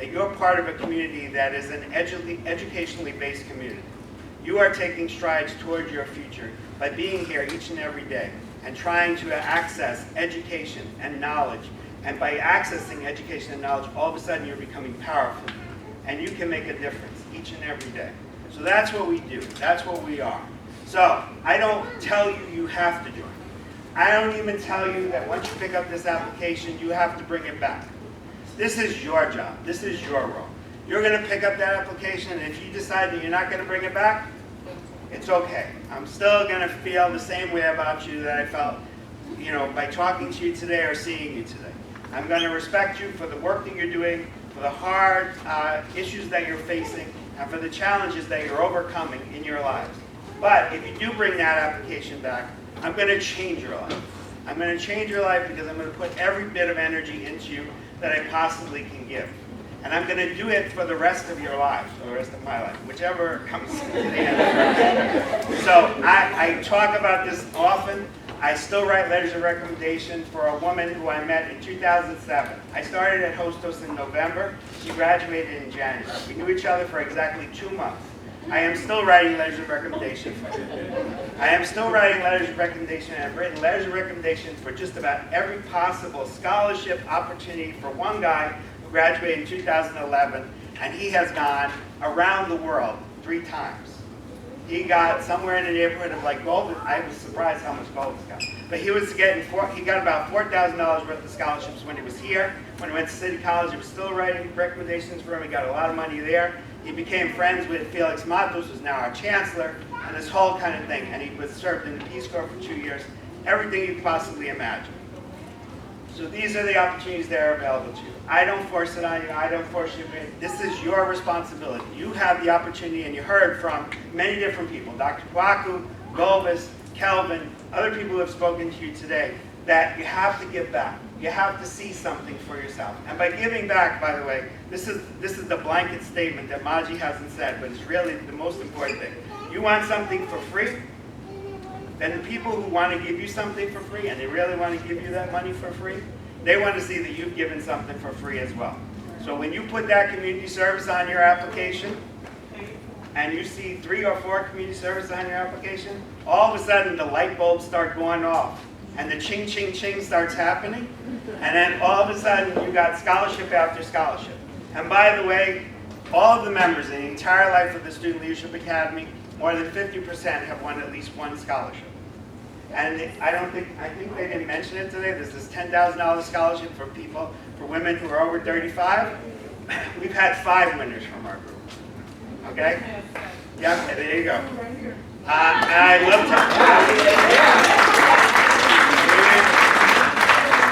that you're part of a community that is an educationally based community. You are taking strides toward your future by being here each and every day and trying to access education and knowledge. And by accessing education and knowledge, all of a sudden you're becoming powerful. And you can make a difference each and every day. So that's what we do. That's what we are. So I don't tell you you have to do it. I don't even tell you that once you pick up this application, you have to bring it back. This is your job. This is your role. You're going to pick up that application, and if you decide that you're not going to bring it back, it's okay. I'm still going to feel the same way about you that I felt, by talking to you today or seeing you today. I'm going to respect you for the work that you're doing, for the hard issues that you're facing, and for the challenges that you're overcoming in your lives. But if you do bring that application back, I'm going to change your life. I'm going to change your life because I'm going to put every bit of energy into you that I possibly can give. And I'm going to do it for the rest of your lives, for the rest of my life, whichever comes to the end first. So I talk about this often. I still write letters of recommendation for a woman who I met in 2007. I started at Hostos in November. She graduated in January. We knew each other for exactly 2 months. I am still writing letters of recommendation for her. I am still writing letters of recommendation, and I've written letters of recommendation for just about every possible scholarship opportunity for one guy who graduated in 2011, and he has gone around the world 3 times. He got somewhere in the neighborhood of like gold. I was surprised how much gold he got. But he got about $4,000 worth of scholarships when he was here. When he went to City College, he was still writing recommendations for him. He got a lot of money there. He became friends with Felix Matos, who's now our chancellor, and this whole kind of thing. And he was served in the Peace Corps for 2 years. Everything you could possibly imagine. So these are the opportunities that are available to you. I don't force it on you. I don't force you. This is your responsibility. You have the opportunity, and you heard from many different people, Dr. Kwaku, Golbus, Kelvin, other people who have spoken to you today, that you have to give back. You have to see something for yourself. And by giving back, by the way, this is the blanket statement that Maji hasn't said, but it's really the most important thing. You want something for free? Then the people who want to give you something for free, and they really want to give you that money for free, they want to see that you've given something for free as well. So when you put that community service on your application, and you see 3 or 4 community services on your application, all of a sudden the light bulbs start going off, and the ching, ching, ching starts happening, and then all of a sudden you got scholarship after scholarship. And by the way, all of the members in the entire life of the Student Leadership Academy, more than 50% have won at least 1 scholarship. And I think they didn't mention it today. There's this $10,000 scholarship for women who are over 35. We've had 5 winners from our group. Okay? Yeah, there you go. And I love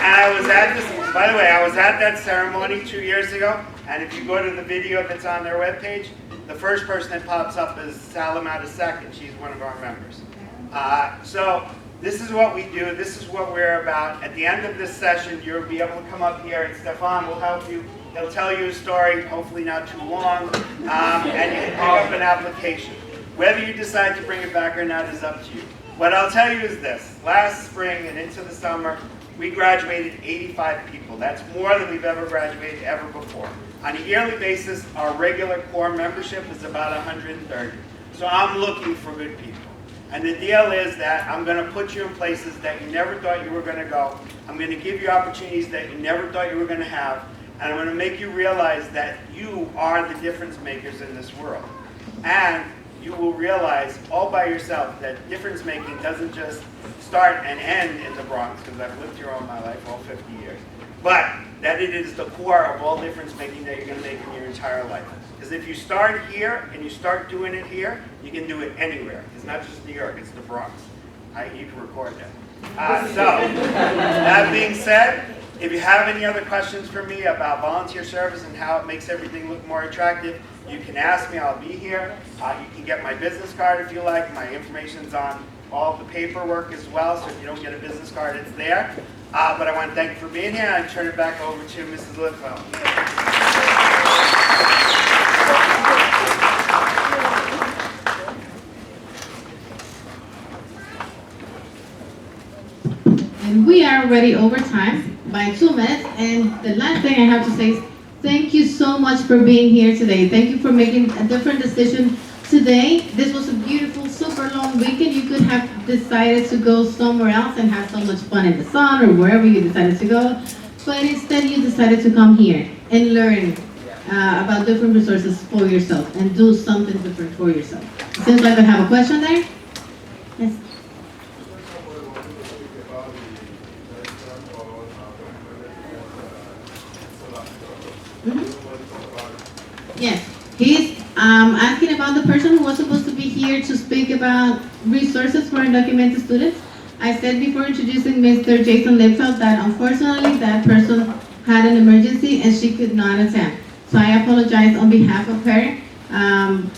and I was at this, by the way, I was at that ceremony 2 years ago, and if you go to the video that's on their webpage, the first person that pops up is Salamata Second. She's one of our members. So this is what we do. This is what we're about. At the end of this session, you'll be able to come up here, and Stefan will help you. He'll tell you a story, hopefully not too long, and you can pick up an application. Whether you decide to bring it back or not is up to you. What I'll tell you is this. Last spring and into the summer, we graduated 85 people. That's more than we've ever graduated ever before. On a yearly basis, our regular core membership is about 130. So I'm looking for good people. And the deal is that I'm going to put you in places that you never thought you were going to go. I'm going to give you opportunities that you never thought you were going to have. And I'm going to make you realize that you are the difference makers in this world. And you will realize all by yourself that difference making doesn't just start and end in the Bronx, because I've lived here all my life, all 50 years, but that it is the core of all difference making that you're going to make in your entire life. Because if you start here and you start doing it here, you can do it anywhere. It's not just New York, it's the Bronx. You can record that. So, that being said, if you have any other questions for me about volunteer service and how it makes everything look more attractive, you can ask me. I'll be here. You can get my business card if you like. My information's on all of the paperwork as well, so if you don't get a business card, it's there. But I want to thank you for being here, and I turn it back over to Mrs. Litfeld. And we are already over time by 2 minutes. And the last thing I have to say is thank you so so much for being here today. Thank you for making a different decision today. This was a beautiful, super long weekend. You could have decided to go somewhere else and have so much fun in the sun or wherever you decided to go. But instead you decided to come here and learn about different resources for yourself and do something different for yourself. It seems like I have a question there. Yes. Yes, he's asking about the person who was supposed to be here to speak about resources for undocumented students. I said before introducing Mr. Jason Lipfeld that unfortunately that person had an emergency and she could not attend. So I apologize on behalf of her.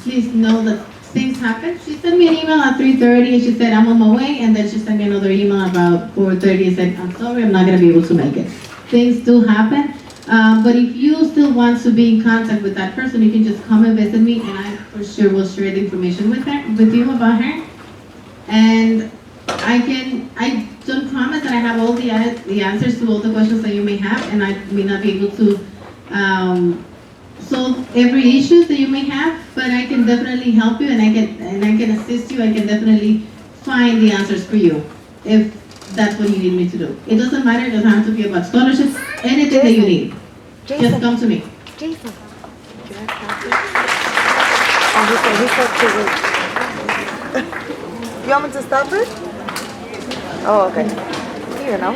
Please know that things happen. She sent me an email at 3:30 and she said I'm on my way, and then she sent me another email about 4:30 and said I'm sorry, I'm not going to be able to make it. Things do happen. But if you still want to be in contact with that person, you can just come and visit me, and I for sure will share the information with you about her. And I don't promise that I have all the answers to all the questions that you may have, and I may not be able to solve every issue that you may have, but I can definitely help you, and I can assist you. I can definitely find the answers for you if that's what you need me to do. It doesn't matter. It doesn't have to be about scholarships. Anything that you need, just come to me. Jason. Can I stop it? Oh, he said to wait. You want me to stop it? Oh, okay. Here, no?